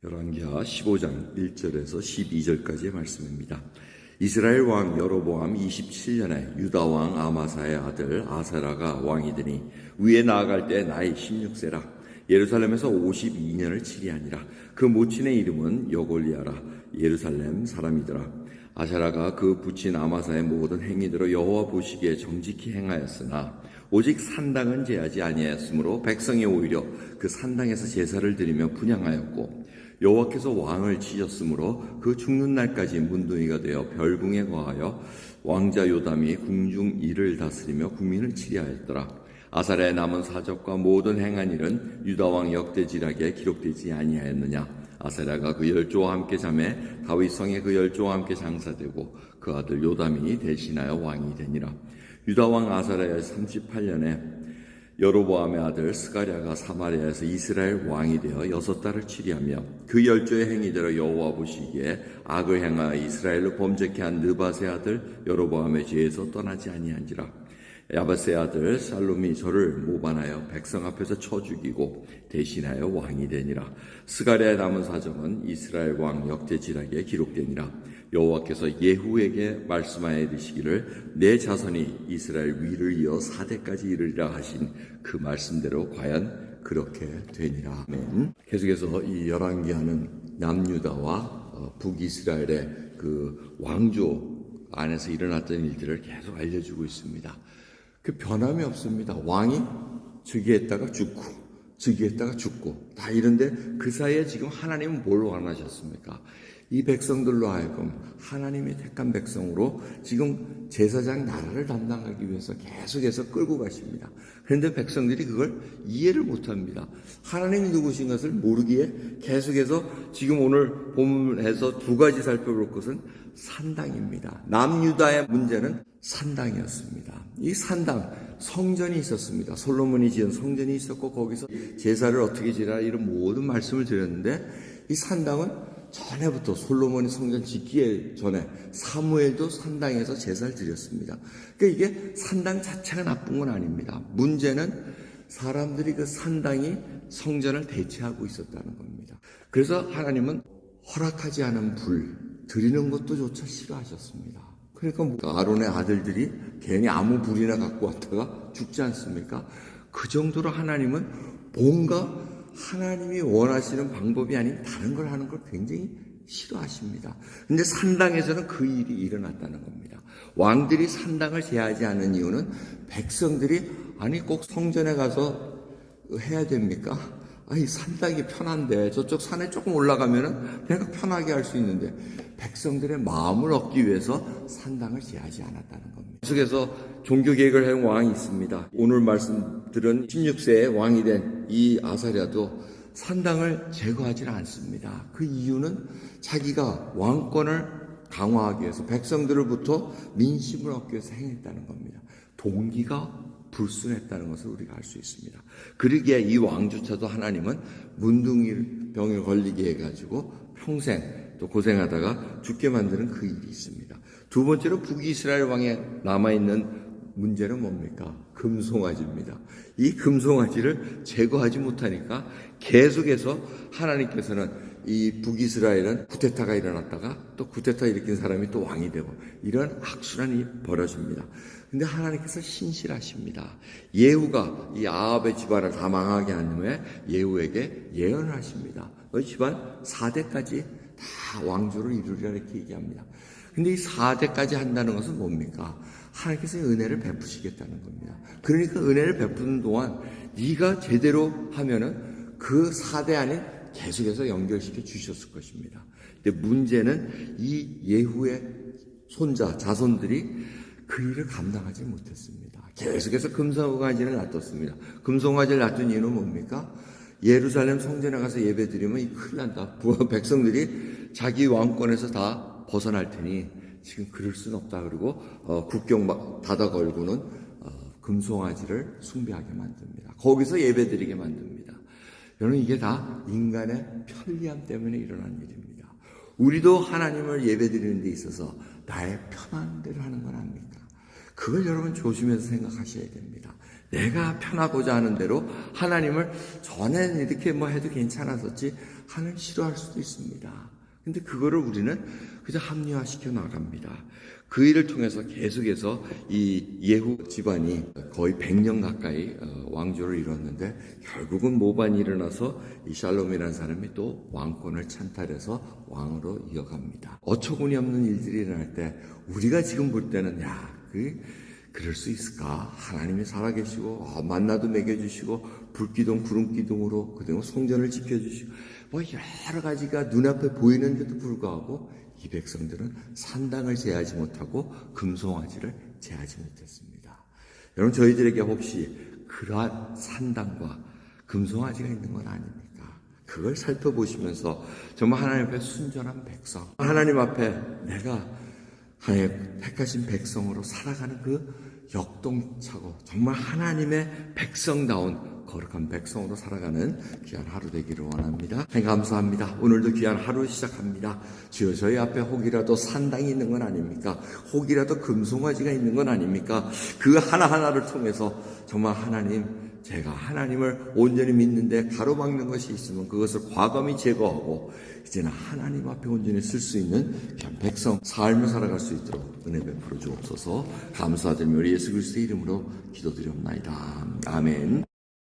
열왕기하 15장 1절에서 12절까지의 말씀입니다. 이스라엘 왕 여로보암 27년에 유다 왕 아마사의 아들 아사라가 왕이 되니 위에 나아갈 때 나이 16세라. 예루살렘에서 52년을 치리하니라. 그 모친의 이름은 여골리아라. 예루살렘 사람이더라. 아사라가 그 부친 아마사의 모든 행위대로 여호와 보시기에 정직히 행하였으나 오직 산당은 제하지 아니하였으므로 백성이 오히려 그 산당에서 제사를 드리며 분향하였고 여호와께서 왕을 치셨으므로 그 죽는 날까지 문둥이가 되어 별궁에 거하여 왕자 요담이 궁중 일을 다스리며 국민을 치리하였더라. 아사랴의 남은 사적과 모든 행한 일은 유다 왕 역대지략에 기록되지 아니하였느냐. 아사랴가 그 열조와 함께 잠에 다윗 성에 그 열조와 함께 장사되고 그 아들 요담이 대신하여 왕이 되니라. 유다 왕 아사랴의 38년에 여로보암의 아들 스가랴가 사마리아에서 이스라엘 왕이 되어 6달을 치리하며 그 열조의 행위대로 여호와 보시기에 악을 행하여 이스라엘로 범죄케 한 느밧의 아들 여로보암의 죄에서 떠나지 아니한지라. 야밧의 아들 살룸이 저를 모반하여 백성 앞에서 쳐 죽이고 대신하여 왕이 되니라. 스가랴의 남은 사정은 이스라엘 왕 역대지략에 기록되니라. 여호와께서 예후에게 말씀하여 이르시기를 내 자손이 이스라엘 위를 이어 4대까지 이르리라 하신 그 말씀대로 과연 그렇게 되니라. 아멘. 계속해서 이 열왕기하는 남유다와 북이스라엘의 그 왕조 안에서 일어났던 일들을 계속 알려주고 있습니다. 그 변함이 없습니다. 왕이 즉위했다가 죽고 즉위했다가 죽고 다 이런데 그 사이에 지금 하나님은 뭘 원하셨습니까? 이 백성들로 하여금 하나님의 택한 백성으로 지금 제사장 나라를 담당하기 위해서 계속해서 끌고 가십니다. 그런데 백성들이 그걸 이해를 못합니다. 하나님이 누구신 것을 모르기에 계속해서 지금 오늘 본문에서 두 가지 살펴볼 것은 산당입니다. 남유다의 문제는 산당이었습니다. 이 산당, 성전이 있었습니다. 솔로몬이 지은 성전이 있었고 거기서 제사를 어떻게 지내라 이런 모든 말씀을 드렸는데 이 산당은 전에부터 솔로몬이 성전 짓기 전에 사무엘도 산당에서 제사를 드렸습니다. 그러니까 이게 산당 자체가 나쁜 건 아닙니다. 문제는 사람들이 그 산당이 성전을 대체하고 있었다는 겁니다. 그래서 하나님은 허락하지 않은 불 드리는 것도 조차 싫어하셨습니다. 그러니까 아론의 아들들이 괜히 아무 불이나 갖고 왔다가 죽지 않습니까? 그 정도로 하나님은 뭔가 하나님이 원하시는 방법이 아닌 다른 걸 하는 걸 굉장히 싫어하십니다. 근데 산당에서는 그 일이 일어났다는 겁니다. 왕들이 산당을 제하지 않은 이유는 백성들이 아니 꼭 성전에 가서 해야 됩니까? 아니 산당이 편한데 저쪽 산에 조금 올라가면은 내가 편하게 할 수 있는데 백성들의 마음을 얻기 위해서 산당을 제하지 않았다는 겁니다. 계속해서 종교개혁을 한 왕이 있습니다. 오늘 말씀들은 16세에 왕이 된 이 아사랴도 산당을 제거하지 않습니다. 그 이유는 자기가 왕권을 강화하기 위해서 백성들로부터 민심을 얻기 위해서 행했다는 겁니다. 동기가 불순했다는 것을 우리가 알 수 있습니다. 그러기에 이 왕조차도 하나님은 문둥이병에 걸리게 해가지고 평생 또 고생하다가 죽게 만드는 그 일이 있습니다. 두 번째로 북이스라엘 왕에 남아있는 문제는 뭡니까? 금송아지입니다. 이 금송아지를 제거하지 못하니까 계속해서 하나님께서는 이 북이스라엘은 쿠데타가 일어났다가 또 쿠데타 일으킨 사람이 또 왕이 되고 이런 악순환이 벌어집니다. 근데 하나님께서 신실하십니다. 예후가 이 아합의 집안을 다 망하게 한 후에 예후에게 예언을 하십니다. 너희 집안 4대까지 다 왕조를 이루리라 이렇게 얘기합니다. 근데 이 4대까지 한다는 것은 뭡니까? 하나님께서 은혜를 베푸시겠다는 겁니다. 그러니까 은혜를 베푸는 동안 네가 제대로 하면은 그 4대 안에 계속해서 연결시켜 주셨을 것입니다. 근데 문제는 이 예후의 손자, 자손들이 그 일을 감당하지 못했습니다. 계속해서 금송아지를 놔뒀습니다. 금송아지를 놔둔 이유는 뭡니까? 예루살렘 성전에 가서 예배 드리면 이 큰일 난다. 백성들이 자기 왕권에서 다 벗어날 테니 지금 그럴 수는 없다. 그리고 국경 닫아 걸고는 금송아지를 숭배하게 만듭니다. 거기서 예배 드리게 만듭니다. 여러분 이게 다 인간의 편리함 때문에 일어난 일입니다. 우리도 하나님을 예배 드리는 데 있어서 나의 편한 대로 하는 건 아닙니까? 그걸 여러분 조심해서 생각하셔야 됩니다. 내가 편하고자 하는 대로 하나님을 전에는 이렇게 뭐 해도 괜찮았었지 하나님 싫어할 수도 있습니다. 근데 그거를 우리는 그저 합리화시켜 나갑니다. 그 일을 통해서 계속해서 이 예후 집안이 거의 100년 가까이 왕조를 이뤘는데 결국은 모반이 일어나서 이 샬롬이라는 사람이 또 왕권을 찬탈해서 왕으로 이어갑니다. 어처구니 없는 일들이 일어날 때 우리가 지금 볼 때는 그럴 수 있을까? 하나님이 살아계시고 만나도 먹여주시고 불기둥 구름기둥으로 그다음에 성전을 지켜주시고 뭐 여러 가지가 눈앞에 보이는데도 불구하고 이 백성들은 산당을 제하지 못하고 금송아지를 제하지 못했습니다. 여러분 저희들에게 혹시 그러한 산당과 금송아지가 있는 건 아닙니까? 그걸 살펴보시면서 정말 하나님 앞에 순전한 백성, 하나님 앞에 내가 하나님 택하신 백성으로 살아가는 그 역동차고 정말 하나님의 백성다운 거룩한 백성으로 살아가는 귀한 하루 되기를 원합니다. 하나님 감사합니다. 오늘도 귀한 하루 시작합니다. 주여 저희 앞에 혹이라도 산당이 있는 건 아닙니까? 혹이라도 금송아지가 있는 건 아닙니까? 그 하나하나를 통해서 정말 제가 하나님을 온전히 믿는데 가로막는 것이 있으면 그것을 과감히 제거하고 이제는 하나님 앞에 온전히 쓸 수 있는 귀한 백성 삶을 살아갈 수 있도록 은혜 베풀어 주옵소서. 감사드리며 우리 예수 그리스도의 이름으로 기도드리옵나이다. 아멘.